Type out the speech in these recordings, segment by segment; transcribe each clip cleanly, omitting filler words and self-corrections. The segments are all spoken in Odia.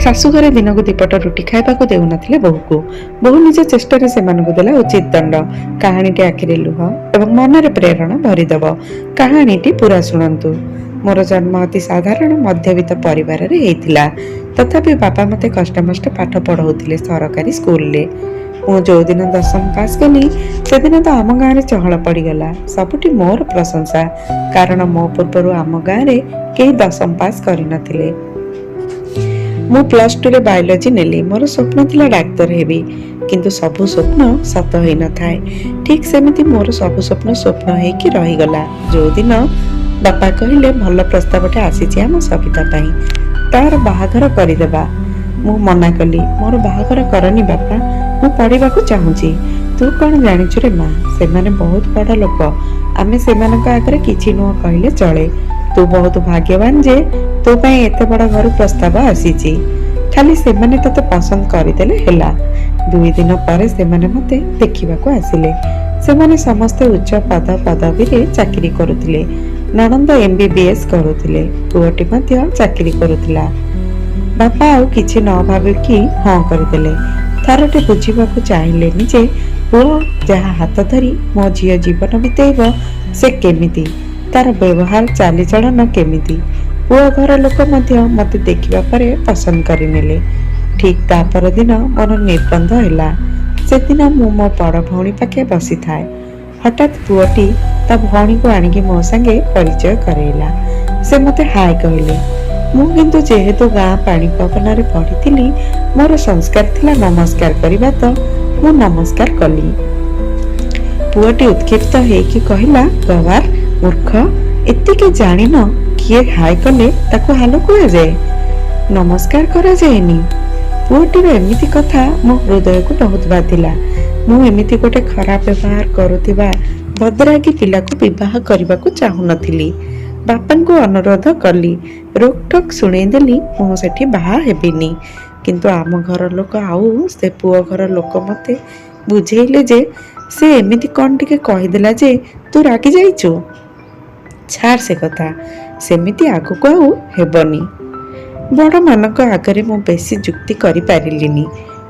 ଶାଶୁ ଘରେ ଦିନକୁ ଦିପଟ ରୁଟି ଖାଇବାକୁ ଦେଉନଥିଲେ ବୋହୂକୁ। ବୋହୂ ନିଜ ଚେଷ୍ଟାରେ ସେମାନଙ୍କୁ ଦେଲା ଉଚିତ ଦଣ୍ଡ। କାହାଣୀଟି ଆଖିରେ ଲୁହ ଏବଂ ମନରେ ପ୍ରେରଣା ଭରିଦେବ। କାହାଣୀଟି ପୁରା ଶୁଣନ୍ତୁ। ମୋର ଜନ୍ମ ଅତି ସାଧାରଣ ମଧ୍ୟବିତ୍ତ ପରିବାରରେ ହେଇଥିଲା। ତଥାପି ବାପା ମୋତେ କଷ୍ଟମଷ୍ଟେ ପାଠ ପଢ଼ାଉଥିଲେ ସରକାରୀ ସ୍କୁଲରେ। ମୁଁ ଯୋଉଦିନ ଦଶମ ପାସ୍ କଲି ସେଦିନ ତ ଆମ ଗାଁରେ ଚହଳ ପଡ଼ିଗଲା। ସବୁଠି ମୋର ପ୍ରଶଂସା, କାରଣ ମୋ ପୂର୍ବରୁ ଆମ ଗାଁରେ କେହି ଦଶମ ପାସ୍ କରିନଥିଲେ। ମୁଁ +2ରେ ବାୟୋଲୋଜି ନେଲି। ମୋର ସ୍ୱପ୍ନ ଥିଲା ଡାକ୍ତର ହେବି, କିନ୍ତୁ ସବୁ ସ୍ୱପ୍ନ ସତ ହୋଇନଥାଏ। ଠିକ୍ ସେମିତି ମୋର ସବୁ ସ୍ୱପ୍ନ ହେଇକି ରହିଗଲା। ଯୋଉଦିନ ବାପା କହିଲେ ଭଲ ପ୍ରସ୍ତାବଟେ ଆସିଛି ଆମ ସବିତା ପାଇଁ, ତାର ବାହାଘର କରିଦେବା। ମୁଁ ମନା କଲି, ମୋର ବାହାଘର କରନି ବାପା, ମୁଁ ପଢ଼ିବାକୁ ଚାହୁଁଛି। ତୁ କ'ଣ ଜାଣିଛୁ ରେ ମା, ସେମାନେ ବହୁତ ବଡ଼ ଲୋକ, ଆମେ ସେମାନଙ୍କ ଆଗରେ କିଛି ନୁହଁ କହିଲେ ଚଳେ। ତୁ ବହୁତ ଭାଗ୍ୟବାନ ଯେ ତୋ ପାଇଁ ଏତେ ବଡ଼ ଘରୁ ପ୍ରସ୍ତାବ ଆସିଛି। ଖାଲି ସେମାନେ ତତେ ପସନ୍ଦ କରିଦେଲେ ହେଲା। 2 ଦିନ ପରେ ସେମାନେ ମୋତେ ଦେଖିବାକୁ ଆସିଲେ। ସେମାନେ ସମସ୍ତେ ଉଚ୍ଚ ପଦବୀରେ ଚାକିରି କରୁଥିଲେ। ନଣନ୍ଦ MBBS କରୁଥିଲେ, ପୁଅଟି ମଧ୍ୟ ଚାକିରି କରୁଥିଲା। ବାପା ଆଉ କିଛି ନ ଭାବିକି ହଁ କରିଦେଲେ। ଥରଟେ ବୁଝିବାକୁ ଚାହିଁଲେନି ଯେ ପୁଅ ଯାହା ହାତ ଧରି ମୋ ଝିଅ ଜୀବନ ବିତେଇବ ସେ କେମିତି, ତାର ବ୍ୟବହାର ଚାଲିଚଳନ କେମିତି। ପୁଅ ଘର ଲୋକ ମଧ୍ୟ ମୋତେ ଦେଖିବା ପରେ ପସନ୍ଦ କରିନେଲେ। ଠିକ୍ ତା ପରଦିନ ମୋର ନିର୍ବନ୍ଧ ହେଲା। ସେଦିନ ମୁଁ ମୋ ବଡ଼ ଭଉଣୀ ପାଖେ ବସିଥାଏ। ହଠାତ୍ ପୁଅଟି ତା ଭଉଣୀକୁ ଆଣିକି ମୋ ସାଙ୍ଗେ ପରିଚୟ କରେଇଲା। ସେ ମୋତେ ହାଏ କହିଲେ। ମୁଁ କିନ୍ତୁ ଯେହେତୁ ଗାଁ ପାଣି ପବନରେ ପଢ଼ିଥିଲି, ମୋର ସଂସ୍କାର ଥିଲା ନମସ୍କାର କରିବା, ତ ମୁଁ ନମସ୍କାର କଲି। ପୁଅଟି ଉତ୍କ୍ଷିପ୍ତ ହେଇକି କହିଲା, ଗୱାର ମୂର୍ଖ, ଏତିକି ଜାଣିନ କିଏ ହାଏ କଲେ ତାକୁ ହାଲୋ କୁହାଯାଏ, ନମସ୍କାର କରାଯାଏନି। ପୁଅଟିର ଏମିତି କଥା ମୋ ହୃଦୟକୁ ବହୁତ ବାଧିଲା। ମୁଁ ଏମିତି ଗୋଟେ ଖରାପ ବ୍ୟବହାର କରୁଥିବା ବଦରାଗୀ ପିଲାକୁ ବିବାହ କରିବାକୁ ଚାହୁଁନଥିଲି। ବାପାଙ୍କୁ ଅନୁରୋଧ କଲି, ରୋକଠୋକ ଶୁଣେଇଦେଲି ମୁଁ ସେଠି ବାହା ହେବିନି। କିନ୍ତୁ ଆମ ଘର ଲୋକ ଆଉ ସେ ପୁଅ ଘର ଲୋକ ମୋତେ ବୁଝେଇଲେ ଯେ ସେ ଏମିତି କ'ଣ ଟିକେ କହିଦେଲା ଯେ ତୁ ରାଗି ଯାଇଛୁ। ଛାଡ଼ ସେ କଥା, ସେମିତି ଆଗକୁ ଆଉ ହେବନି। ବଡ଼ମାନଙ୍କ ଆଗରେ ମୁଁ ବେଶୀ ଯୁକ୍ତି କରିପାରିଲିନି।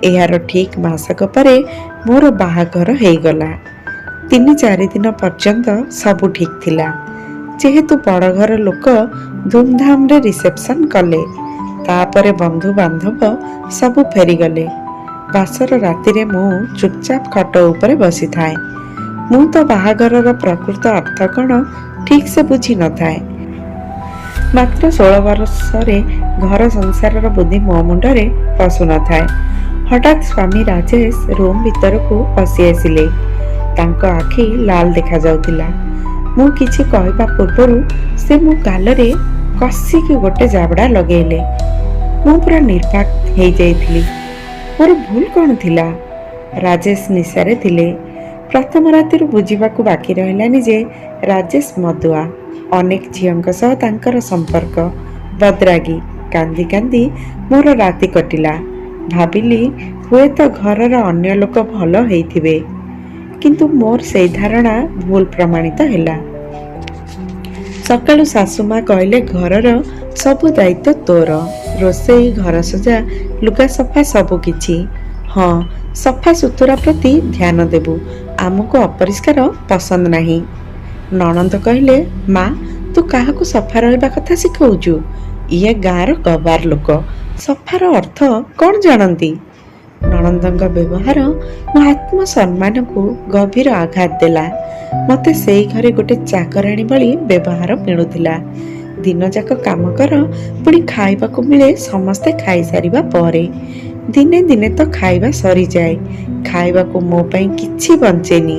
ଏହାର ଠିକ୍ ମାସକ ପରେ ମୋର ବାହାଘର ହେଇଗଲା। 3-4 ଦିନ ପର୍ଯ୍ୟନ୍ତ ସବୁ ଠିକ୍ ଥିଲା। ଯେହେତୁ ବଡ଼ ଘର ଲୋକ ଧୁମଧାମରେ ରିସେପସନ୍ କଲେ, ତାପରେ ବନ୍ଧୁବାନ୍ଧବ ସବୁ ଫେରିଗଲେ। ବାସର ରାତିରେ ମୁଁ ଚୁପଚାପ ଖଟ ଉପରେ ବସିଥାଏ। ମୁଁ ତ ବାହାଘରର ପ୍ରକୃତ ଅର୍ଥ କ'ଣ ଠିକ୍ ସେ ବୁଝି ନଥାଏ। ମାତ୍ର 16 ବର୍ଷରେ ଘର ସଂସାରର ବୁଦ୍ଧି ମୋ ମୁଣ୍ଡରେ ପଶୁନଥାଏ। ହଠାତ୍ ସ୍ୱାମୀ ରାଜେଶ ରୁମ୍ ଭିତରକୁ ପଶି ଆସିଲେ। ତାଙ୍କ ଆଖି ଲାଲ ଦେଖାଯାଉଥିଲା। ମୁଁ କିଛି କହିବା ପୂର୍ବରୁ ସେ ମୋ ଗାଲରେ କଷିକି ଗୋଟେ ଜାବଡ଼ା ଲଗେଇଲେ। ମୁଁ ପୁରା ନିର୍ବାକ ହେଇଯାଇଥିଲି। ମୋର ଭୁଲ କ'ଣ ଥିଲା? ରାଜେଶ ନିଶାରେ ଥିଲେ। ପ୍ରଥମ ରାତିରୁ ବୁଝିବାକୁ ବାକି ରହିଲାନି ଯେ ରାଜେଶ ମଦୁଆ। ଅନେକ ଝିଅଙ୍କ ସହ ତାଙ୍କର ସମ୍ପର୍କ। ବଦରାଗୀ। କାନ୍ଦି କାନ୍ଦି ମୋର ରାତି କଟିଲା। ଭାବିଲି ହୁଏତ ଘରର ଅନ୍ୟ ଲୋକ ଭଲ ହେଇଥିବେ, କିନ୍ତୁ ମୋର ସେଇ ଧାରଣା ଭୁଲ ପ୍ରମାଣିତ ହେଲା। ସକାଳୁ ଶାଶୁମା କହିଲେ, ଘରର ସବୁ ଦାୟିତ୍ୱ ତୋର, ରୋଷେଇ, ଘର ସଜା, ଲୁଗା ସଫା, ସବୁ କିଛି। ହଁ, ସଫା ସୁତୁରା ପ୍ରତି ଧ୍ୟାନ ଦେବୁ, ଆମକୁ ଅପରିଷ୍କାର ପସନ୍ଦ ନାହିଁ। ନଣନ୍ଦ କହିଲେ, ମା ତୁ କାହାକୁ ସଫା ରହିବା କଥା ଶିଖଉଛୁ? ଇଏ ଗାଁର ଗବାର ଲୋକ, ସଫାର ଅର୍ଥ କ'ଣ ଜାଣନ୍ତି? ନଣନ୍ଦଙ୍କ ବ୍ୟବହାର ମୋ ଆତ୍ମସମ୍ମାନକୁ ଗଭୀର ଆଘାତ ଦେଲା। ମୋତେ ସେଇ ଘରେ ଗୋଟେ ଚାକରାଣୀ ଭଳି ବ୍ୟବହାର ମିଳୁଥିଲା। ଦିନଯାକ କାମ କର, ପୁଣି ଖାଇବାକୁ ମିଳେ ସମସ୍ତେ ଖାଇସାରିବା ପରେ। ଦିନେ ଦିନେ ତ ଖାଇବା ସରିଯାଏ, ଖାଇବାକୁ ମୋ ପାଇଁ କିଛି ବଞ୍ଚେନି।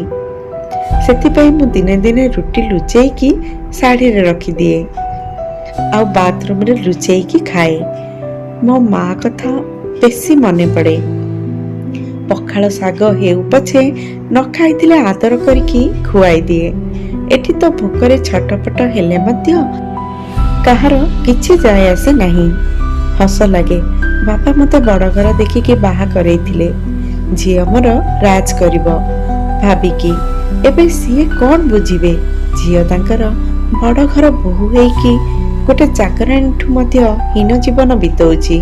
ସେଥିପାଇଁ ମୁଁ ଦିନେ ଦିନେ ରୁଟି ଲୁଚେଇକି ଶାଢ଼ୀରେ ରଖିଦିଏ, ଆଉ ବାଥରୁମରେ ଲୁଚେଇକି ଖାଏ। ମୋ ମା କଥା ବେଶୀ ମନେ ପଡ଼େ। ପଖାଳ ଶାଗ ହେଉ ପଛେ ନ ଖାଇଥିଲେ ଆଦର କରିକି ଖୁଆଇ ଦିଏ। ଏଠି ତ ଭୋକରେ ଛଟପଟ ହେଲେ ମଧ୍ୟ କାହାର କିଛି ଯାଏ ଆସେ ନାହିଁ। ହସ ଲାଗେ। ବାପା ମୋତେ ବଡ଼ ଘର ଦେଖିକି ବାହା କରେଇଥିଲେ। ଝିଅ ମୋର ରାଜ କରିବ ଭାବିକି। ଏବେ ସିଏ କ'ଣ ବୁଝିବେ? ଝିଅ ତାଙ୍କର ବଡ଼ ଘର ବୋହୂ ହେଇକି ଗୋଟେ ଚାକରାଣୀଠୁ ମଧ୍ୟ ହୀନ ଜୀବନ ବିତଉଛି।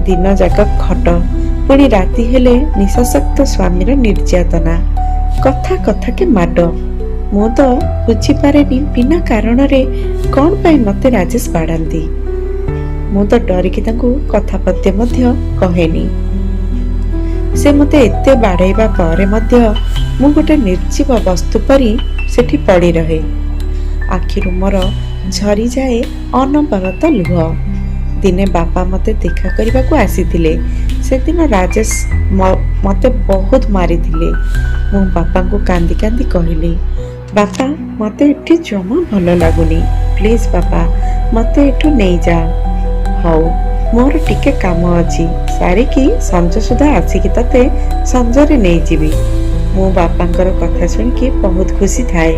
ଦିନ ଯାକ ଖଟ, ପୁଣି ରାତି ହେଲେ ନିଶାସକ୍ତ ସ୍ୱାମୀର ନିର୍ଯାତନା, କଥା କଥାକେ ମାଡ଼। ମୁଁ ତ ବୁଝିପାରେନି ବିନା କାରଣରେ କ'ଣ ପାଇଁ ମୋତେ ରାଜେଶ ବାଡ଼ାନ୍ତି। ମୁଁ ତ ଡରିକି ତାଙ୍କୁ କଥାପଦ୍ୟ ମଧ୍ୟ କହେନି। ସେ ମୋତେ ଏତେ ବାଡ଼େଇବା ପରେ ମଧ୍ୟ ମୁଁ ଗୋଟେ ନିର୍ଜୀବ ବସ୍ତୁ ପରି ସେଠି ପଡ଼ି ରହେ। ଆଖିରୁ ମୋର ଝରିଯାଏ ଅନବରତ ଲୁହ। ଦିନେ ବାପା ମୋତେ ଦେଖା କରିବାକୁ ଆସିଥିଲେ। ସେଦିନ ରାଜେଶ ମୋତେ ବହୁତ ମାରିଥିଲେ। ମୁଁ ବାପାଙ୍କୁ କାନ୍ଦି କାନ୍ଦି କହିଲି, ବାପା ମୋତେ ଏଠି ଜମା ଭଲ ଲାଗୁନି, ପ୍ଲିଜ୍ ବାପା ମୋତେ ଏଠୁ ନେଇଯାଅ। ହଉ, ମୋର ଟିକେ କାମ ଅଛି, ସାରିକି ସଞ୍ଜ ସୁଦ୍ଧା ଆସିକି ତତେ ସଞ୍ଜରେ ନେଇଯିବି। ମୁଁ ବାପାଙ୍କର କଥା ଶୁଣିକି ବହୁତ ଖୁସି ଥାଏ।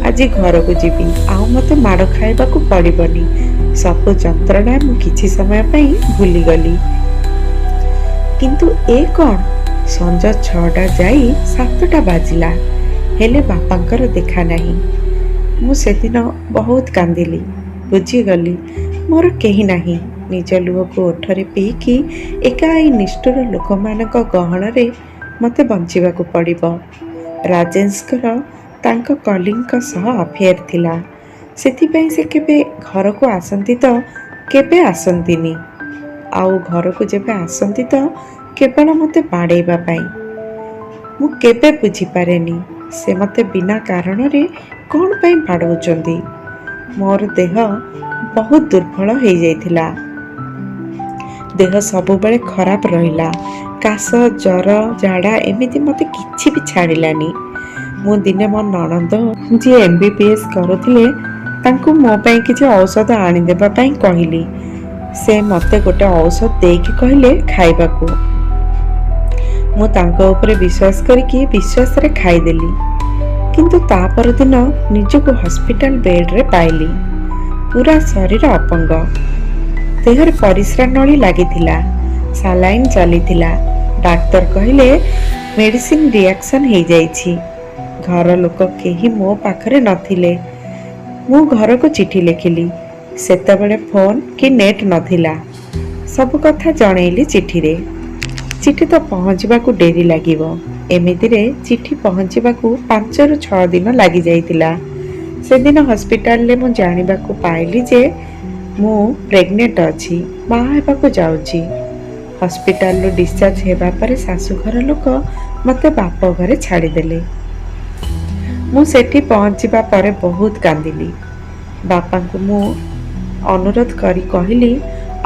ଆଜି ଘରକୁ ଯିବି, ଆଉ ମୋତେ ମାଡ଼ ଖାଇବାକୁ ପଡ଼ିବନି। ସବୁ ଯନ୍ତ୍ରଣା ମୁଁ କିଛି ସମୟ ପାଇଁ ଭୁଲିଗଲି। କିନ୍ତୁ ଏ କ'ଣ, ସଞ୍ଜ 6ଟା ଯାଇ 7ଟା ବାଜିଲା, ହେଲେ ବାପାଙ୍କର ଦେଖା ନାହିଁ। ମୁଁ ସେଦିନ ବହୁତ କାନ୍ଦିଲି। ବୁଝିଗଲି ମୋର କେହି ନାହିଁ। ନିଜ ଲୁହକୁ ଓଠରେ ପିଇକି ଏକା ଏଇ ନିଷ୍ଠୁର ଲୋକମାନଙ୍କ ଗହଣରେ ମୋତେ ବଞ୍ଚିବାକୁ ପଡ଼ିବ। ରାଜେଶଙ୍କର ତାଙ୍କ କଲିଙ୍କ ସହ ଆଫେୟାର ଥିଲା। ସେଥିପାଇଁ ସେ କେବେ ଘରକୁ ଆସନ୍ତି ତ କେବେ ଆସନ୍ତିନି। ଆଉ ଘରକୁ ଯେବେ ଆସନ୍ତି ତ କେବଳ ମୋତେ ବାଡ଼େଇବା ପାଇଁ। ମୁଁ କେବେ ବୁଝିପାରେନି ସେ ମୋତେ ବିନା କାରଣରେ କ'ଣ ପାଇଁ ବାଡ଼ଉଛନ୍ତି। ମୋର ଦେହ ବହୁତ ଦୁର୍ବଳ ହେଇଯାଇଥିଲା। ଦେହ ସବୁବେଳେ ଖରାପ ରହିଲା। କାଶ, ଜ୍ୱର, ଝାଡ଼ା ଏମିତି ମୋତେ କିଛି ବି ଛାଡ଼ିଲାନି। ମୁଁ ଦିନେ ମୋ ନଣନ୍ଦ ଯିଏ MBBS କରୁଥିଲେ ତାଙ୍କୁ ମୋ ପାଇଁ କିଛି ଔଷଧ ଆଣିଦେବା ପାଇଁ କହିଲି। ସେ ମୋତେ ଗୋଟେ ଔଷଧ ଦେଇକି କହିଲେ ଖାଇବାକୁ। ମୁଁ ତାଙ୍କ ଉପରେ ବିଶ୍ୱାସ କରିକି ବିଶ୍ୱାସରେ ଖାଇଦେଲି। କିନ୍ତୁ ତା ପରଦିନ ନିଜକୁ ହସ୍ପିଟାଲ ବେଡ୍ରେ ପାଇଲି। ପୁରା ଶରୀର ଅପଙ୍ଗ, ଦେହରେ ପରିସ୍ରା ନଳୀ ଲାଗିଥିଲା, ସାଲାଇନ୍ ଚାଲିଥିଲା। ଡାକ୍ତର କହିଲେ ମେଡିସିନ ରିଆକ୍ସନ ହେଇଯାଇଛି। ଘର ଲୋକ କେହି ମୋ ପାଖରେ ନଥିଲେ। ମୁଁ ଘରକୁ ଚିଠି ଲେଖିଲି। ସେତେବେଳେ ଫୋନ କି ନେଟ୍ ନଥିଲା। ସବୁ କଥା ଜଣେଇଲି ଚିଠିରେ। ଚିଠି ତ ପହଞ୍ଚିବାକୁ ଡେରି ଲାଗିବ। ଏମିତିରେ ଚିଠି ପହଞ୍ଚିବାକୁ 5ରୁ 6 ଦିନ ଲାଗିଯାଇଥିଲା। ସେଦିନ ହସ୍ପିଟାଲରେ ମୁଁ ଜାଣିବାକୁ ପାଇଲି ଯେ ମୁଁ ପ୍ରେଗନେଣ୍ଟ ଅଛି, ବାହା ହେବାକୁ ଯାଉଛି। ହସ୍ପିଟାଲରୁ ଡିସଚାର୍ଜ ହେବା ପରେ ଶାଶୁଘର ଲୋକ ମୋତେ ବାପ ଘରେ ଛାଡ଼ିଦେଲେ। ମୁଁ ସେଠି ପହଞ୍ଚିବା ପରେ ବହୁତ କାନ୍ଦିଲି। ବାପାଙ୍କୁ ମୁଁ ଅନୁରୋଧ କରି କହିଲି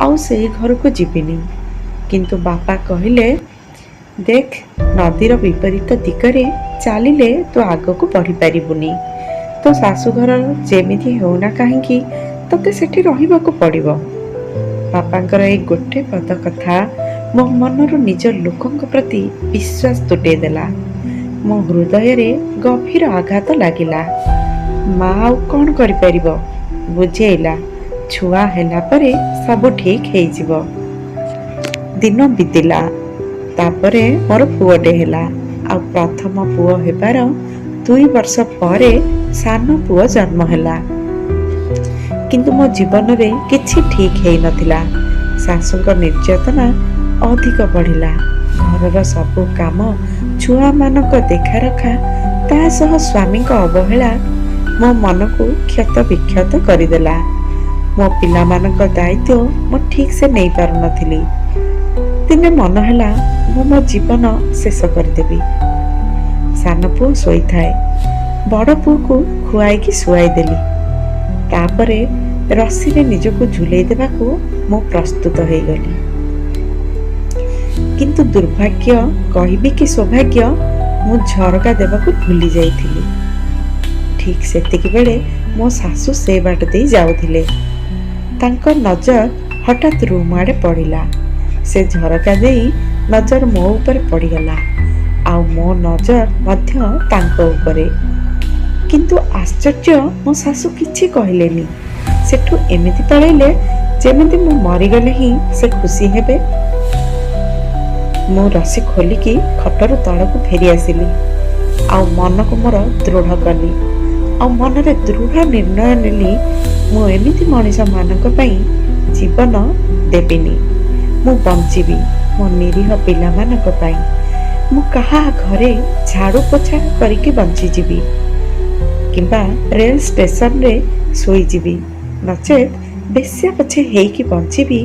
ଆଉ ସେଇ ଘରକୁ ଯିବିନି। କିନ୍ତୁ ବାପା କହିଲେ, ଦେଖ, ନଦୀର ବିପରୀତ ଦିଗରେ ଚାଲିଲେ ତୁ ଆଗକୁ ବଢ଼ିପାରିବୁନି। ତୋ ଶାଶୁଘର ଯେମିତି ହେଉନା କାହିଁକି ତତେ ସେଠି ରହିବାକୁ ପଡ଼ିବ। ବାପାଙ୍କର ଏଇ ଗୋଟେ ପଦ କଥା ମୋ ମନରୁ ନିଜ ଲୋକଙ୍କ ପ୍ରତି ବିଶ୍ୱାସ ତୁଟେଇଦେଲା। ମୋ ହୃଦୟରେ ଗଭୀର ଆଘାତ ଲାଗିଲା। ମା ଆଉ କ'ଣ କରିପାରିବ? ବୁଝେଇଲା, ଛୁଆ ହେଲା ପରେ ସବୁ ଠିକ୍ ହେଇଯିବ। ଦିନ ବିତିଲା। ତାପରେ ମୋର ପୁଅଟେ ହେଲା। ଆଉ ପ୍ରଥମ ପୁଅ ହେବାର 2 ବର୍ଷ ପରେ ସାନ ପୁଅ ଜନ୍ମ ହେଲା। କିନ୍ତୁ ମୋ ଜୀବନରେ କିଛି ଠିକ୍ ହେଇନଥିଲା। ଶାଶୁଙ୍କ ନିର୍ଯାତନା ଅଧିକ ବଢ଼ିଲା। ଘରର ସବୁ କାମ, ଛୁଆମାନଙ୍କ ଦେଖାରଖା, ତା ସହ ସ୍ୱାମୀଙ୍କ ଅବହେଳା ମୋ ମନକୁ କ୍ଷତ ବିକ୍ଷତ କରିଦେଲା। ମୋ ପିଲାମାନଙ୍କ ଦାୟିତ୍ୱ ମୁଁ ଠିକ୍ ସେ ନେଇପାରୁନଥିଲି। ଦିନେ ମନ ହେଲା ମୁଁ ମୋ ଜୀବନ ଶେଷ କରିଦେବି। ସାନ ପୁଅ ଶୋଇଥାଏ। ବଡ଼ ପୁଅକୁ ଖୁଆଇକି ଶୁଆଇଦେଲି। ତାପରେ ରସିରେ ନିଜକୁ ଝୁଲେଇ ଦେବାକୁ ମୁଁ ପ୍ରସ୍ତୁତ ହେଇଗଲି। କିନ୍ତୁ ଦୁର୍ଭାଗ୍ୟ କହିବି କି ସୌଭାଗ୍ୟ, ମୁଁ ଝରକା ଦେବାକୁ ଭୁଲି ଯାଇଥିଲି। ଠିକ୍ ସେତିକି ବେଳେ ମୋ ଶାଶୁ ସେ ବାଟ ଦେଇ ଯାଉଥିଲେ। ତାଙ୍କ ନଜର ହଠାତ୍ ରୁମ୍ ଆଡ଼େ ପଡ଼ିଲା। ସେ ଝରକା ଦେଇ ନଜର ମୋ ଉପରେ ପଡ଼ିଗଲା, ଆଉ ମୋ ନଜର ମଧ୍ୟ ତାଙ୍କ ଉପରେ। କିନ୍ତୁ ଆଶ୍ଚର୍ଯ୍ୟ, ମୋ ଶାଶୁ କିଛି କହିଲେନି। ସେଠୁ ଏମିତି ପଳେଇଲେ ଯେମିତି ମୁଁ ମରିଗଲେ ହିଁ ସେ ଖୁସି ହେବେ। ମୁଁ ରସି ଖୋଲିକି ଖଟରୁ ତଳକୁ ଫେରି ଆସିଲି। ଆଉ ମନକୁ ମୋର ଦୃଢ଼ କଲି। ଆଉ ମନରେ ଦୃଢ଼ ନିର୍ଣ୍ଣୟ ନେଲି, ମୁଁ ଏମିତି ମଣିଷମାନଙ୍କ ପାଇଁ ଜୀବନ ଦେବିନି। ମୁଁ ବଞ୍ଚିବି ମୋ ନିରୀହ ପିଲାମାନଙ୍କ ପାଇଁ। ମୁଁ କାହା ଘରେ ଝାଡ଼ୁ ପୋଛା କରିକି ବଞ୍ଚିଯିବି କିମ୍ବା ରେଳ ଷ୍ଟେସନରେ ଶୋଇଯିବି, ନଚେତ୍ ବେଶ୍ୟା ପଛେ ହେଇକି ବଞ୍ଚିବି,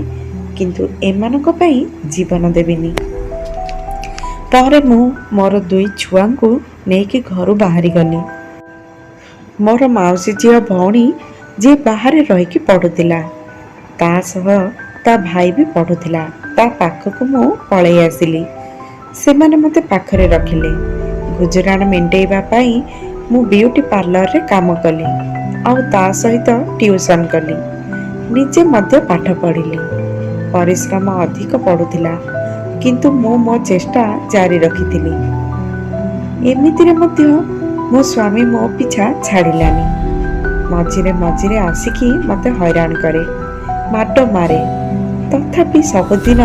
କିନ୍ତୁ ଏମାନଙ୍କ ପାଇଁ ଜୀବନ ଦେବିନି। ପରେ ମୁଁ ମୋର 2 ଛୁଆଙ୍କୁ ନେଇକି ଘରୁ ବାହାରିଗଲି। ମୋର ମାଉସୀ ଝିଅ ଭଉଣୀ ଯିଏ ବାହାରେ ରହିକି ପଢ଼ୁଥିଲା, ତା ସହ ତା ଭାଇ ବି ପଢ଼ୁଥିଲା, ତା ପାଖକୁ ମୁଁ ପଳେଇ ଆସିଲି। ସେମାନେ ମୋତେ ପାଖରେ ରଖିଲେ। ଗୁଜୁରାଣ ମେଣ୍ଟେଇବା ପାଇଁ ମୁଁ ବିୟୁଟି ପାର୍ଲରରେ କାମ କଲି, ଆଉ ତା ସହିତ ଟ୍ୟୁସନ୍ କଲି। ନିଜେ ମଧ୍ୟ ପାଠ ପଢ଼ିଲି। ପରିଶ୍ରମ ଅଧିକ ପଡ଼ୁଥିଲା, କିନ୍ତୁ ମୁଁ ମୋ ଚେଷ୍ଟା ଜାରି ରଖିଥିଲି। ଏମିତିରେ ମଧ୍ୟ ମୋ ସ୍ୱାମୀ ମୋ ପିଛା ଛାଡ଼ିଲାନି। ମଝିରେ ମଝିରେ ଆସିକି ମୋତେ ହଇରାଣ କରେ, ମାଡ଼ ମାରେ। ତଥାପି ସବୁଦିନ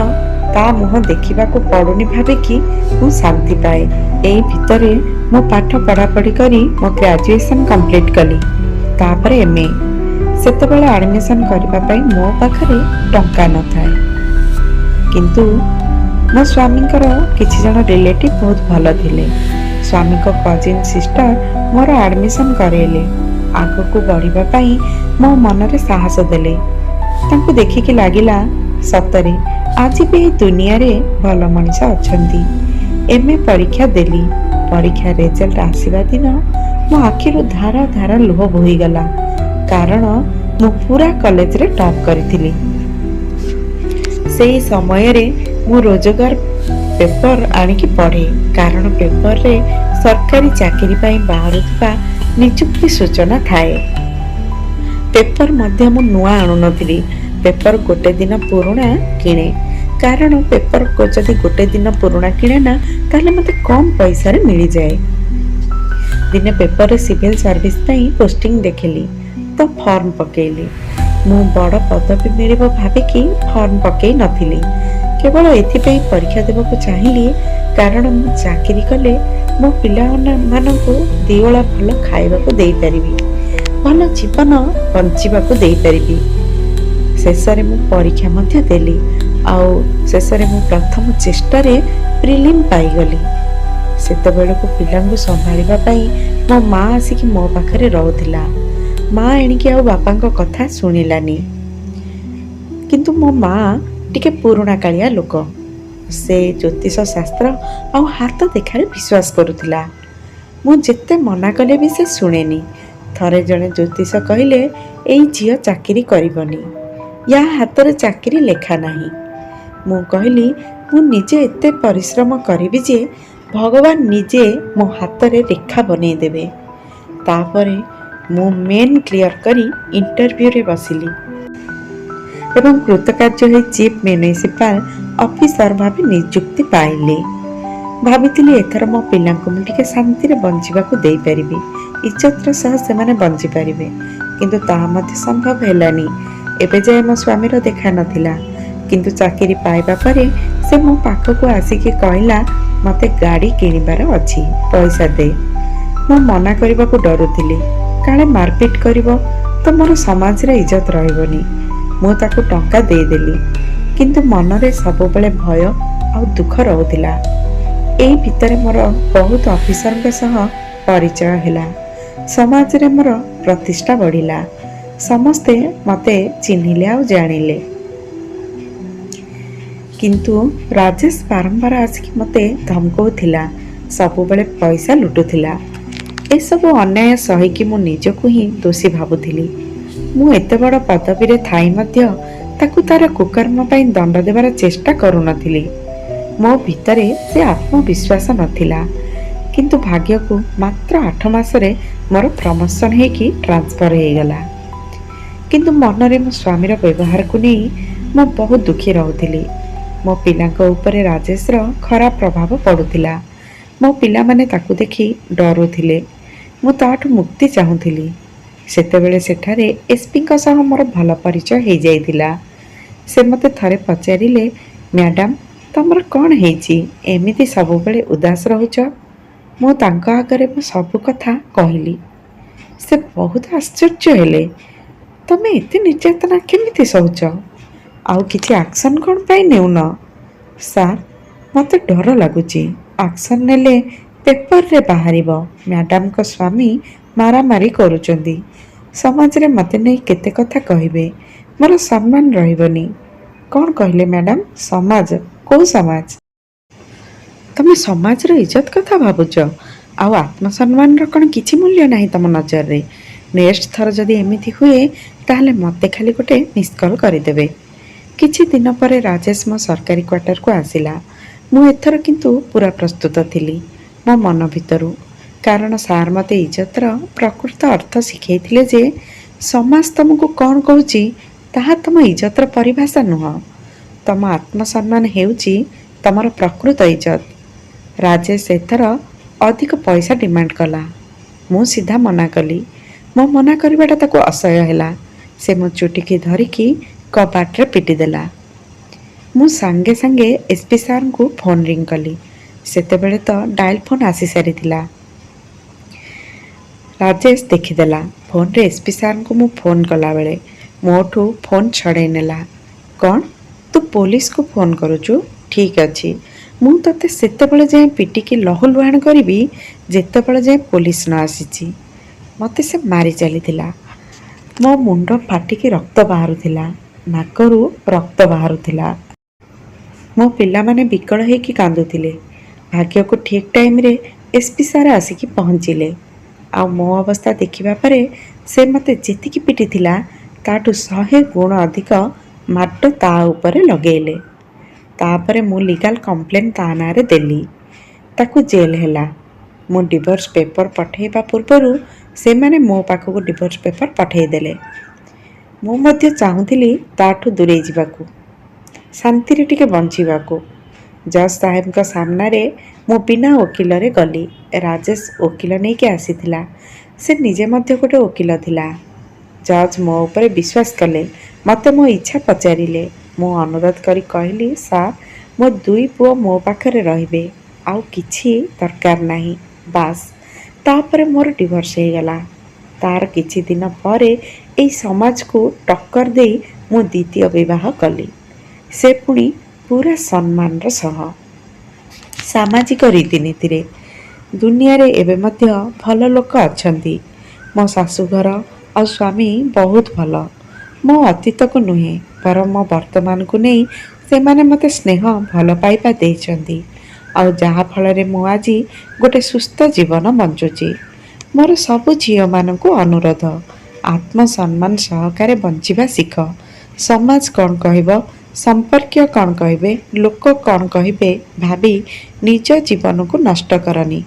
ତା ମୁହଁ ଦେଖିବାକୁ ପଡ଼ୁନି ଭାବିକି ମୁଁ ଶାନ୍ତି ପାଏ। ଏଇ ଭିତରେ ମୁଁ ପାଠ ପଢ଼ାପଢ଼ି କରି ମୋ ଗ୍ରାଜୁଏସନ୍ କମ୍ପ୍ଲିଟ୍ କଲି, ତାପରେ MA। ସେତେବେଳେ ଆଡ଼ମିସନ୍ କରିବା ପାଇଁ ମୋ ପାଖରେ ଟଙ୍କା ନଥାଏ, କିନ୍ତୁ ମୋ ସ୍ୱାମୀଙ୍କର କିଛି ଜଣ ରିଲେଟିଭ୍ ବହୁତ ଭଲ ଥିଲେ। ସ୍ୱାମୀଙ୍କ କଜିନ୍ ସିଷ୍ଟର ମୋର ଆଡ଼ମିସନ୍ କରେଇଲେ। ଆଗକୁ ବଢ଼ିବା ପାଇଁ ମୋ ମନରେ ସାହସ ଦେଲେ। ତାଙ୍କୁ ଦେଖିକି ଲାଗିଲା ସତରେ ଆଜି ବି ଏହି ଦୁନିଆରେ ଭଲ ମଣିଷ ଅଛନ୍ତି। MA ପରୀକ୍ଷା ଦେଲି। ପରୀକ୍ଷା ରେଜଲ୍ଟ ଆସିବା ଦିନ ମୋ ଆଖିରୁ ଧାର ଧାର ଲୁହ ବୋହିଗଲା, କାରଣ ମୁଁ ପୁରା କଲେଜରେ ଟପ୍ କରିଥିଲି। ସେହି ସମୟରେ ମୁଁ ରୋଜଗାର ପେପର ଆଣିକି ପଢ଼େ, କାରଣ ପେପରରେ ସରକାରୀ ଚାକିରି ପାଇଁ ବାହାରୁଥିବା ନିଯୁକ୍ତି ସୂଚନା ଥାଏ। ପେପର ମଧ୍ୟ ମୁଁ ନୂଆ ଆଣୁନଥିଲି, ପେପର ଗୋଟେ ଦିନ ପୁରୁଣା କିଣେ, କାରଣ ପେପର ଯଦି ଗୋଟେ ଦିନ ପୁରୁଣା କିଣେ ନା, ତାହେଲେ ମୋତେ କମ୍ ପଇସାରେ ମିଳିଯାଏ। ଦିନେ ପେପରରେ ସିଭିଲ୍ ସର୍ଭିସ ପାଇଁ ପୋଷ୍ଟିଂ ଦେଖିଲି, ତ ଫର୍ମ ପକେଇଲି। ମୁଁ ବଡ଼ ପଦବୀ ମିଳିବ ଭାବିକି ଫର୍ମ ପକେଇ ନଥିଲି, କେବଳ ଏଥିପାଇଁ ପରୀକ୍ଷା ଦେବାକୁ ଚାହିଁଲି, କାରଣ ମୁଁ ଚାକିରି କଲେ ମୋ ପିଲାମାନଙ୍କୁ ଦିଓଳା ଭଲ ଖାଇବାକୁ ଦେଇପାରିବି, ଭଲ ଜୀବନ ବଞ୍ଚିବାକୁ ଦେଇପାରିବି। ଶେଷରେ ମୁଁ ପରୀକ୍ଷା ମଧ୍ୟ ଦେଲି, ଆଉ ଶେଷରେ ମୁଁ ପ୍ରଥମ ଚେଷ୍ଟାରେ ପ୍ରିଲିମ୍ ପାଇଗଲି। ସେତେବେଳକୁ ପିଲାଙ୍କୁ ସମ୍ଭାଳିବା ପାଇଁ ମୋ ମା ଆସିକି ମୋ ପାଖରେ ରହୁଥିଲା। ମା ଏଣିକି ଆଉ ବାପାଙ୍କ କଥା ଶୁଣିଲାନି, କିନ୍ତୁ ମୋ ମା ଟିକେ ପୁରୁଣା କାଳିଆ ଲୋକ। ସେ ଜ୍ୟୋତିଷ ଶାସ୍ତ୍ର ଆଉ ହାତ ଦେଖାରେ ବିଶ୍ୱାସ କରୁଥିଲା। ମୁଁ ଯେତେ ମନା କଲେ ବି ସେ ଶୁଣେନି। ଥରେ ଜଣେ ଜ୍ୟୋତିଷ କହିଲେ, ଏଇ ଝିଅ ଚାକିରି କରିବନି, ୟା ହାତରେ ଚାକିରି ଲେଖା ନାହିଁ। ମୁଁ କହିଲି, ମୁଁ ନିଜେ ଏତେ ପରିଶ୍ରମ କରିବି ଯେ ଭଗବାନ ନିଜେ ମୋ ହାତରେ ରେଖା ବନେଇଦେବେ। ତାପରେ ମୁଁ ମେନ୍ କ୍ଲିୟର କରି ଇଣ୍ଟରଭ୍ୟୁରେ ବସିଲି ଏବଂ କୃତକାର୍ଯ୍ୟ ହୋଇ ଚିଫ୍ ମ୍ୟୁନିସିପାଲ ଅଫିସର ଭାବେ ନିଯୁକ୍ତି ପାଇଲି। ଭାବିଥିଲି ଏଥର ମୋ ପିଲାଙ୍କୁ ମୁଁ ଟିକେ ଶାନ୍ତିରେ ବଞ୍ଚିବାକୁ ଦେଇପାରିବି, ଇଜ୍ଜତର ସହ ସେମାନେ ବଞ୍ଚିପାରିବେ, କିନ୍ତୁ ତାହା ମଧ୍ୟ ସମ୍ଭବ ହେଲାନି। ଏବେ ଯାଏ ମୋ ସ୍ୱାମୀର ଦେଖା ନଥିଲା, କିନ୍ତୁ ଚାକିରି ପାଇବା ପରେ ସେ ମୋ ପାଖକୁ ଆସିକି କହିଲା, ମୋତେ ଗାଡ଼ି କିଣିବାର ଅଛି, ପଇସା ଦେ। ମୁଁ ମନା କରିବାକୁ ଡରୁଥିଲି, କାଳେ ମାରପିଟ କରିବ ତ ମୋର ସମାଜରେ ଇଜ୍ଜତ ରହିବନି। ମୁଁ ତାକୁ ଟଙ୍କା ଦେଇଦେଲି, କିନ୍ତୁ ମନରେ ସବୁବେଳେ ଭୟ ଆଉ ଦୁଃଖ ରହୁଥିଲା। ଏଇ ଭିତରେ ମୋର ବହୁତ ଅଫିସରଙ୍କ ସହ ପରିଚୟ ହେଲା, ସମାଜରେ ମୋର ପ୍ରତିଷ୍ଠା ବଢ଼ିଲା, ସମସ୍ତେ ମୋତେ ଚିହ୍ନିଲେ ଆଉ ଜାଣିଲେ। କିନ୍ତୁ ରାଜେଶ ବାରମ୍ବାର ଆସିକି ମୋତେ ଧମକଉଥିଲା, ସବୁବେଳେ ପଇସା ଲୁଟୁଥିଲା। ଏସବୁ ଅନ୍ୟାୟ ସହିକି ମୁଁ ନିଜକୁ ହିଁ ଦୋଷୀ ଭାବୁଥିଲି। ମୁଁ ଏତେ ବଡ଼ ପଦବୀରେ ଥାଇ ମଧ୍ୟ ତାକୁ ତାର କୁକର୍ମ ପାଇଁ ଦଣ୍ଡ ଦେବାର ଚେଷ୍ଟା କରୁନଥିଲି। ମୋ ଭିତରେ ସେ ଆତ୍ମବିଶ୍ୱାସ ନଥିଲା, କିନ୍ତୁ ଭାଗ୍ୟକୁ ମାତ୍ର 8 ମାସରେ ମୋର ପ୍ରମୋସନ୍ ହେଇକି ଟ୍ରାନ୍ସଫର ହେଇଗଲା। କିନ୍ତୁ ମନରେ ମୋ ସ୍ୱାମୀର ବ୍ୟବହାରକୁ ନେଇ ମୁଁ ବହୁତ ଦୁଃଖୀ ରହୁଥିଲି। ମୋ ପିଲାଙ୍କ ଉପରେ ରାଜେଶର ଖରାପ ପ୍ରଭାବ ପଡ଼ୁଥିଲା। ମୋ ପିଲାମାନେ ତାକୁ ଦେଖି ଡରୁଥିଲେ। ମୁଁ ତାଠୁ ମୁକ୍ତି ଚାହୁଁଥିଲି। ସେତେବେଳେ ସେଠାରେ ଏସ୍ପିଙ୍କ ସହ ମୋର ଭଲ ପରିଚୟ ହେଇଯାଇଥିଲା। ସେ ମୋତେ ଥରେ ପଚାରିଲେ, ମ୍ୟାଡ଼ାମ୍, ତମର କ'ଣ ହେଇଛି, ଏମିତି ସବୁବେଳେ ଉଦାସ ରହୁଛ? ମୁଁ ତାଙ୍କ ଆଗରେ ମୋ ସବୁ କଥା କହିଲି। ସେ ବହୁତ ଆଶ୍ଚର୍ଯ୍ୟ ହେଲେ, ତମେ ଏତେ ନିର୍ଯାତନା କେମିତି ସହୁଛ? ଆଉ କିଛି ଆକ୍ସନ୍ କ'ଣ ପାଇଁ ନେଉନ? ସାର୍, ମୋତେ ଡର ଲାଗୁଛି। ଆକ୍ସନ୍ ନେଲେ ପେପରରେ ବାହାରିବ ମ୍ୟାଡ଼ାମଙ୍କ ସ୍ୱାମୀ ମାରାମାରି କରୁଛନ୍ତି। ସମାଜରେ ମୋତେ ନେଇ କେତେ କଥା କହିବେ। ମୋର ସମ୍ମାନ ରହିବନି। କ'ଣ କହିଲେ ମ୍ୟାଡ଼ାମ? ସମାଜ? କେଉଁ ସମାଜ? ତମେ ସମାଜର ଇଜ୍ଜତ କଥା ଭାବୁଛ? ଆଉ ଆତ୍ମସମ୍ମାନର କ'ଣ କିଛି ମୂଲ୍ୟ ନାହିଁ ତମ ନଜରରେ? ନେକ୍ସଟ ଥର ଯଦି ଏମିତି ହୁଏ ତାହେଲେ ମୋତେ ଖାଲି ଗୋଟେ ମିସ୍ କଲ୍ କରିଦେବେ। କିଛି ଦିନ ପରେ ରାଜେଶ ମୋ ସରକାରୀ କ୍ୱାର୍ଟରକୁ ଆସିଲା। ମୁଁ ଏଥର କିନ୍ତୁ ପୁରା ପ୍ରସ୍ତୁତ ଥିଲି ମୋ ମନ ଭିତରୁ। କାରଣ ସାର୍ ମୋତେ ଇଜ୍ଜତର ପ୍ରକୃତ ଅର୍ଥ ଶିଖେଇଥିଲେ ଯେ ସମାଜ ତମକୁ କ'ଣ କହୁଛି ତାହା ତମ ଇଜ୍ଜତର ପରିଭାଷା ନୁହଁ। ତମ ଆତ୍ମସମ୍ମାନ ହେଉଛି ତମର ପ୍ରକୃତ ଇଜ୍ଜତ। ରାଜେଶ ଏଥର ଅଧିକ ପଇସା ଡିମାଣ୍ଡ କଲା। ମୁଁ ସିଧା ମନା କଲି। ମୋ ମନା କରିବାଟା ତାକୁ ଅସହ୍ୟ ହେଲା। ସେ ମୋ ଚୁଟିକି ଧରିକି କବାଟରେ ପିଟିଦେଲା। ମୁଁ ସାଙ୍ଗେ ସାଙ୍ଗେ ଏସ୍ପି ସାର୍ଙ୍କୁ ଫୋନ୍ ରିଂ କଲି। ସେତେବେଳେ ତ ଡାଏଲ୍ ଫୋନ୍ ଆସିସାରିଥିଲା। ରାଜେଶ ଦେଖିଦେଲା। ଫୋନ୍ରେ ଏସ୍ପି ସାର୍ଙ୍କୁ ମୁଁ ଫୋନ୍ କଲାବେଳେ ମୋଠୁ ଫୋନ୍ ଛଡ଼େଇ ନେଲା। କ'ଣ? ତୁ ପୋଲିସକୁ ଫୋନ୍ କରୁଛୁ? ଠିକ୍ ଅଛି, ମୁଁ ତୋତେ ସେତେବେଳେ ଯାଏଁ ପିଟିକି ଲହୁଲୁହାଣ କରିବି ଯେତେବେଳେ ଯାଏଁ ପୋଲିସ ନ ଆସିଛି। ମୋତେ ସେ ମାରି ଚାଲିଥିଲା। ମୋ ମୁଣ୍ଡ ଫାଟିକି ରକ୍ତ ବାହାରୁଥିଲା, ନାକରୁ ରକ୍ତ ବାହାରୁଥିଲା। ମୋ ପିଲାମାନେ ବିକଳ ହେଇକି କାନ୍ଦୁଥିଲେ। ଭାଗ୍ୟକୁ ଠିକ୍ ଟାଇମ୍ରେ ଏସ୍ପି ସାର୍ ଆସିକି ପହଞ୍ଚିଲେ। ଆଉ ମୋ ଅବସ୍ଥା ଦେଖିବା ପରେ ସେ ମୋତେ ଯେତିକି ପିଟିଥିଲା ତାଠୁ 100 ଗୁଣ ଅଧିକ ମାଡ଼ ତା ଉପରେ ଲଗେଇଲେ। ତାପରେ ମୁଁ ଲିଗାଲ କମ୍ପ୍ଲେନ୍ ତା ନାଁରେ ଦେଲି। ତାକୁ ଜେଲ୍ ହେଲା। ମୁଁ ଡିଭୋର୍ସ ପେପର ପଠାଇବା ପୂର୍ବରୁ ସେମାନେ ମୋ ପାଖକୁ ଡିଭୋର୍ସ ପେପର ପଠାଇଦେଲେ। ମୁଁ ମଧ୍ୟ ଚାହୁଁଥିଲି ତାଠୁ ଦୂରେଇ ଯିବାକୁ, ଶାନ୍ତିରେ ଟିକେ ବଞ୍ଚିବାକୁ। ଜଜ୍ ସାହେବଙ୍କ ସାମ୍ନାରେ ମୁଁ ବିନା ଓକିଲରେ ଗଲି। ରାଜେଶ ଓକିଲ ନେଇକି ଆସିଥିଲା। ସେ ନିଜେ ମଧ୍ୟ ଗୋଟେ ଓକିଲ ଥିଲା। ଜଜ୍ ମୋ ଉପରେ ବିଶ୍ୱାସ କଲେ। ମୋତେ ମୋ ଇଚ୍ଛା ପଚାରିଲେ। ମୁଁ ଅନୁରୋଧ କରି କହିଲି, ସାର୍, ମୋ 2 ପୁଅ ମୋ ପାଖରେ ରହିବେ, ଆଉ କିଛି ଦରକାର ନାହିଁ, ବାସ୍। ତାପରେ ମୋର ଡିଭୋର୍ସ ହେଇଗଲା। ତାର କିଛି ଦିନ ପରେ ଏଇ ସମାଜକୁ ଟକ୍କର ଦେଇ ମୁଁ ଦ୍ୱିତୀୟ ବିବାହ କଲି। ସେ ପୁଣି ପୁରା ସମ୍ମାନର ସହ, ସାମାଜିକ ରୀତିନୀତିରେ। ଦୁନିଆରେ ଏବେ ମଧ୍ୟ ଭଲ ଲୋକ ଅଛନ୍ତି। ମୋ ଶାଶୁଘର ଆଉ ସ୍ୱାମୀ ବହୁତ ଭଲ। ମୋ ଅତୀତକୁ ନୁହେଁ, ବରଂ ମୋ ବର୍ତ୍ତମାନକୁ ନେଇ ସେମାନେ ମୋତେ ସ୍ନେହ ଭଲ ପାଇବା ଦେଇଛନ୍ତି। ଆଉ ଯାହାଫଳରେ ମୁଁ ଆଜି ଗୋଟେ ସୁସ୍ଥ ଜୀବନ ବଞ୍ଚୁଛି। ମୋର ସବୁ ଝିଅମାନଙ୍କୁ ଅନୁରୋଧ, ଆତ୍ମସମ୍ମାନ ସହକାରେ ବଞ୍ଚିବା ଶିଖ। ସମାଜ କ'ଣ କହିବ, ସମ୍ପର୍କୀୟ କ'ଣ କହିବେ, ଲୋକ କ'ଣ କହିବେ ଭାବି ନିଜ ଜୀବନକୁ ନଷ୍ଟ କରନି।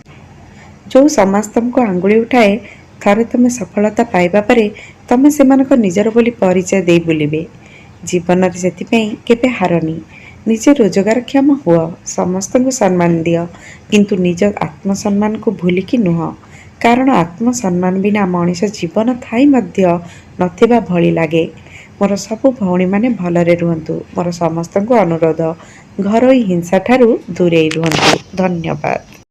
ଯେଉଁ ସମାଜ ତୁମକୁ ଆଙ୍ଗୁଳି ଉଠାଏ, ଥରେ ତୁମେ ସଫଳତା ପାଇବା ପରେ ତୁମେ ସେମାନଙ୍କ ନିଜର ବୋଲି ପରିଚୟ ଦେଇ ବୁଲିବେ। ଜୀବନରେ ସେଥିପାଇଁ କେବେ ହାରନି। ନିଜେ ରୋଜଗାରକ୍ଷମ ହୁଅ, ସମସ୍ତଙ୍କୁ ସମ୍ମାନ ଦିଅ, କିନ୍ତୁ ନିଜ ଆତ୍ମସମ୍ମାନକୁ ଭୁଲିକି ନୁହଁ। କାରଣ ଆତ୍ମସମ୍ମାନ ବିନା ମଣିଷ ଜୀବନ ଥାଇ ମଧ୍ୟ ନଥିବା ଭଳି ଲାଗେ। ମୋର ସବୁ ଭଉଣୀମାନେ ଭଲରେ ରୁହନ୍ତୁ। ମୋର ସମସ୍ତଙ୍କୁ ଅନୁରୋଧ, ଘରୋଇ ହିଂସାଠାରୁ ଦୂରେଇ ରୁହନ୍ତୁ। ଧନ୍ୟବାଦ।